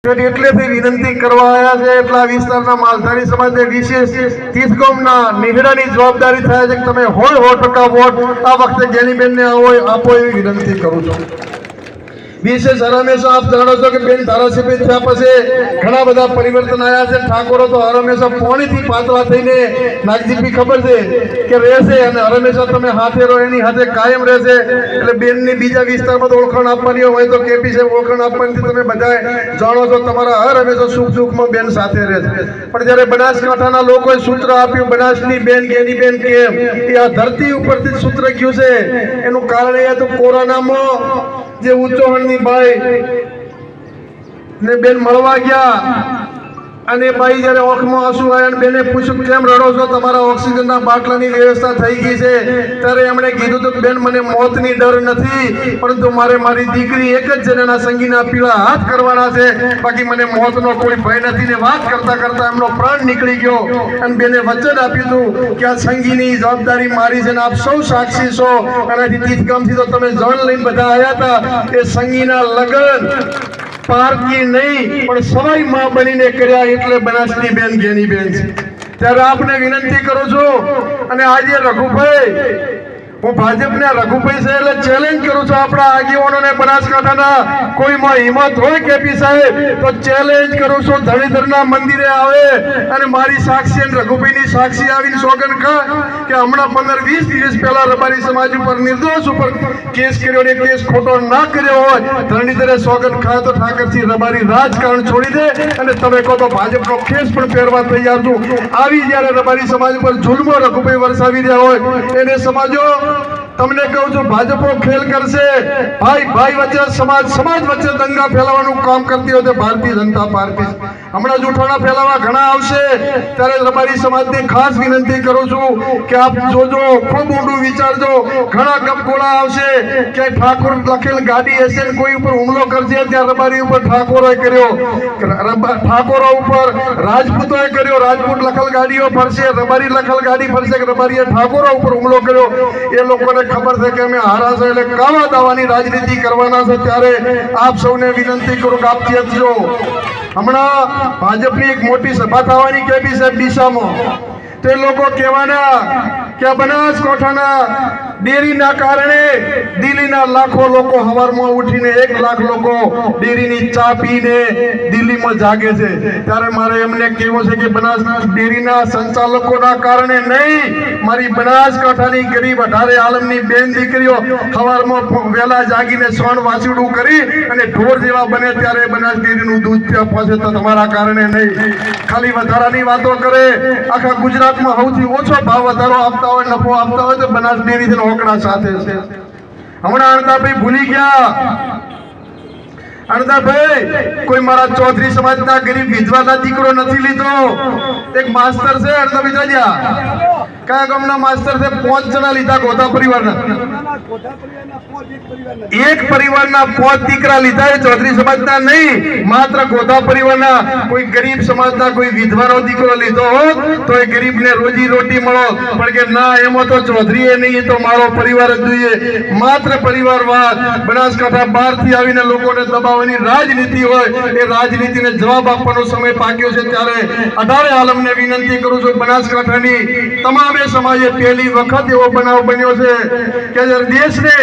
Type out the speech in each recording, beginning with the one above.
એટલેથી વિનંતી કરવા આવ્યા છે એટલા વિસ્તારના માલધારી સમાજને વિશેષ તીર્થગામના નિહડાની જવાબદારી થાય છે કે તમે 100% વોટ આ વખતે જ્ઞાનીબેનને આપો એવી વિનંતી કરું છું। વિશેષ હંમેશા આપ જાણો છો કે બેન ધારાસભ્ય થયા પછી ઘણા બધા પરિવર્તન આવ્યા છે। ઠાકોરો તો હંમેશા પોણીથી પાતળા થઈને નાગજીભી ખબર છે કે રહેશે અને હંમેશા તમે હાથે રહો એની હાથે કાયમ રહેશે। એટલે બેનની બીજા વિસ્તારમાં તો ઓળખાણ આપવાની હોય તો કેપી સાહેબ ઓળખાણ આપવાની તમે બધા જાણો છો તમારા હંમેશા સુખ દુઃખમાં બેન સાથે રહેશે। પણ જ્યારે બનાસકાંઠાના લોકોએ સૂત્ર આપ્યું બનાસની બેન ગેની બેન કેમ એ આ ધરતી ઉપરથી સૂત્ર ગયું છે એનું કારણ એ હતું કોરોનામાં જે ઉચ્ચોહણની બાઈ ને બેન મળવા ગયા અને બાઈ જ્યારે ઓખમાં આંસુ આવ્યા અને બેને પૂછ્યું કેમ રડો છો તમારા ઓક્સિજનના બાટલાની વ્યવસ્થા થઈ ગઈ છે ત્યારે એમણે કીધું હતું બેન મને મોતની ડર નથી પરંતુ મારે મારી દીકરી એક જ જણાના સંગીના પીળા હાથ કરવાના છે બાકી મને મોતનો કોઈ ભય નથી ને વાત કરતા કરતા એમનો પ્રાણ નીકળી ગયો અને બેને વચન આપ્યું હતું કે આ સંગીની જવાબદારી મારી છે ને આપ સૌ સાક્ષી છો। આનાથી તીર્થગામથી તો તમે જણ લઈને બધા આવ્યા હતા એ સંગીના લગ્ન પારકી નહીં પણ સવાઈ માં બનીને કર્યા એટલે બનાસની બેન ગેની બેન છે। ત્યારે આપને વિનંતી કરું છું અને આજે રઘુભાઈ હું ભાજપના રઘુભાઈ છે એટલે ચેલેન્જ કરું છું આપણા આગેવાનોને બનાસકાંઠાના કોઈમાં હિંમત હોય કેપી સાહેબ તો ચેલેન્જ કરું છું ધણીધરના મંદિરે આવે અને મારી સાક્ષી અને રઘુભાઈની સાક્ષી આવીને સોગંદ ખા કે હમણાં 15-20 દિવસ પહેલા રબારી સમાજ ઉપર નિર્દોષ ઉપર કેસ કર્યો ને કેસ ખોટો ના કર્યો હોય ધણીધરે સોગંદ ખા તો ઠાકરસિંહ રબારી રાજકારણ છોડી દે અને તમે કહો તો ભાજપનો ખેસ પણ પહેરવા તૈયાર છું। આવી જ્યારે રબારી સમાજ ઉપર જુલ્મો રઘુભાઈ વરસાવી રહ્યા હોય એને સમાજો તમને કહું છું ભાજપો ખેલ કરશે ભાઈ વચ્ચે સમાજ વચ્ચે દંગા ફેલાવવાનું કામ કરતી હોય તો ભારતીય જનતા પાર્ટી હમણાં જૂઠાણા ફેલાવા ઘણા આવશે ત્યારે રબારી સમાજની ખાસ વિનંતી કરું છું કે આપ જોજો ખૂબ ઊંડું વિચારજો ઘણા ગપગોળા આવશે કે ઠાકોર લખેલ ગાડી હશે કોઈ ઉપર હુમલો કરશે ત્યાં રબારી ઉપર ઠાકોરોએ કર્યો ઠાકોરો ઉપર રાજપૂતોએ કર્યો રાજપૂત લખેલ ગાડીઓ ફરશે રબારી લખેલ ગાડી ફરશે કે રબારીએ ઠાકોરો ઉપર હુમલો કર્યો એ લોકોને ખબર છે કે અમે હારા છે એટલે કાવા દાવાની રાજનીતિ કરવાના છે। ત્યારે આપ સૌને વિનંતી કરું કે આપ ચેતજો। હમણાં ભાજપની એક મોટી સભા થવાની કેપી સાહેબ ડીસામાં તે લોકો કહેવાના કે બનાસકાંઠાના ડેરીના કારણે દિલ્હીના લાખો લોકો સવારમાં ઉઠીને 1 લાખ લોકો ડેરીની ચા પીને દિલ્હીમાં જાગે છે। ત્યારે મારે એમને કહેવું છે કે બનાસ ડેરીના સંચાલકોના કારણે નહીં મારી બનાસકાંઠાની ગરીબ 18 આલમની બેન દીકરીઓ સવારમાં વહેલા જાગીને સોણ વાછડું કરી અને ઢોર જેવા બને ત્યારે બનાસ ડેરીનું દૂધ પહોંચે તો તમારા કારણે નહીં ખાલી વધારાની વાતો કરે। આખા ગુજરાતમાં સૌથી ઓછો ભાવ વધારો આપતા હોય નફો આપતા હોય તો બનાસ ડેરી રોકડા સાથે છે। હમણાં અણદાભાઈ ભૂલી ગયા અણદાભાઈ કોઈ મારા ચૌધરી સમાજના ગરીબ વિધવાના દીકરો નથી લીધો। એક માસ્ટર છે અણદાભાઈ જાજા કયા ગામના માસ્ટર છે 5 જણા લીધા ગોધા પરિવારના એક પરિવારના 5 દીકરા લીધા એ ચૌધરી સમાજના નહીં માત્ર ગોધા પરિવારના કોઈ ગરીબ સમાજના કોઈ વિધવાનો દીકરો લીધો હોત તો એ ગરીબને રોજી રોટી મળો પણ કે ના એમાં તો ચૌધરીએ નહીં તો મારો પરિવાર જ જોઈએ માત્ર પરિવારવાદ બનાસકાંઠા બહારથી આવીને લોકોને દબાવવાની રાજનીતિ હોય એ રાજનીતિને જવાબ આપવાનો સમય પાક્યો છે। ત્યારે 18 આલમને વિનંતી કરું છું બનાસકાંઠાની તમામે સમાજે પહેલી વખત એવો બનાવ બન્યો છે કે જ્યારે દેશને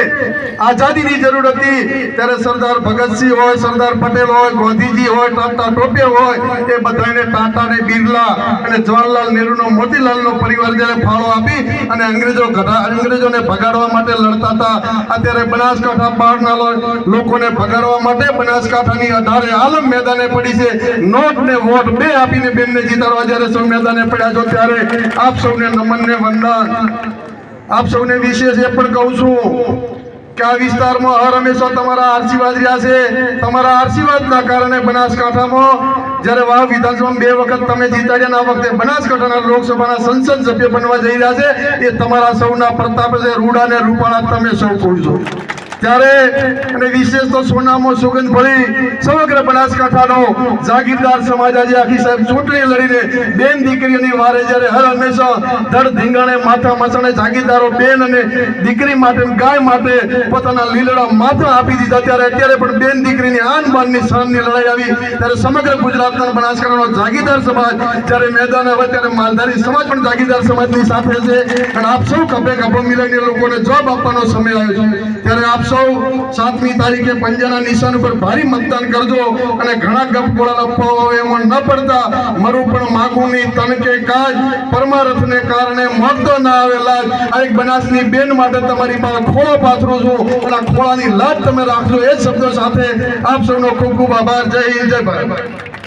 આઝાદીની જરૂર હતી ત્યારે સરદાર ભગતસિંહ હોય સરદાર પટેલ હોય ગાંધીજી હોય ટાટા ટોપે હોય એ બધાને ટાટા ને બિરલા અને જવાહરલાલ નહેરુનો મોતીલાલનો પરિવાર જ્યારે ફાળો આપી અને અંગ્રેજોને ભગાડવા માટે લડતા હતા અત્યારે બનાસકાંઠા બહારના લોકોને ભગાડવા માટે બનાસકાંઠાની 18 આલમ મેદાને પડી છે। નોટ ને વોટ બે આપીને બેનને જીતાડવા જ્યારે સૌ મેદાને પડ્યા છો ત્યારે આપ સૌને નમન ને વંદન। આપ સૌને વિશેષ એ પણ કહું છું કે આ વિસ્તારમાં હંમેશા તમારા આશીર્વાદ રહ્યા છે। તમારા આશીર્વાદના કારણે બનાસકાંઠામાં જ્યારે વાવ વિધાનસભામાં 2 વખત તમે જીતાડ્યા આ વખતે બનાસકાંઠાના લોકસભાના સંસદ સભ્ય બનવા જઈ રહ્યા છે એ તમારા સૌના પ્રતાપ છે। રૂડા ને રૂપાળા તમે સૌ કહો છો। ત્યારે અને વિશેષ તો સોનામાં સુગંધ ભળી સમગ્ર બનાસકાંઠાનો જાગીરદાર સમાજ આજે આખી સાહેબ ચૂંટણી લડીને બેન દીકરીઓની વારે જ્યારે હર હંમેશા ધડ ધીંગાણે માથા મસણે જાગીરદારો બેન અને દીકરી માટે ગાય માટે પોતાના લીલડા માથા આપી દીધા ત્યારે અત્યારે પણ બેન દીકરીની આન બાનની શાનની લડાઈ આવી ત્યારે સમગ્ર ગુજરાતના બનાસકાંઠાનો જાગીરદાર સમાજ જ્યારે મેદાન આવે ત્યારે માલધારી સમાજ પણ જાગીરદાર સમાજની સાથે છે અને આપ સૌ ખભે ખભો મિલાઈને લોકોને જવાબ આપવાનો સમય આવ્યો છે ત્યારે આપ સૌ 7મી તારીખે પંજાના નિશાન ઉપર ભારી મતદાન કરજો અને ઘણા ગપ ગોળા લપવા આવે એમાં ન પડતા મરું પણ માગુની તનકે કાજ પરમારથને કારણે મોકતો ના આવે લાજ આ એક બનાસની બેન માટે તમારી પાસે ખોળો પાથરું છું અને ખોળાની લાજ તમે રાખજો એ શબ્દો સાથે આપ સૌનો ખૂબ ખૂબ આભાર. જય હિન્દ, જય ભારત.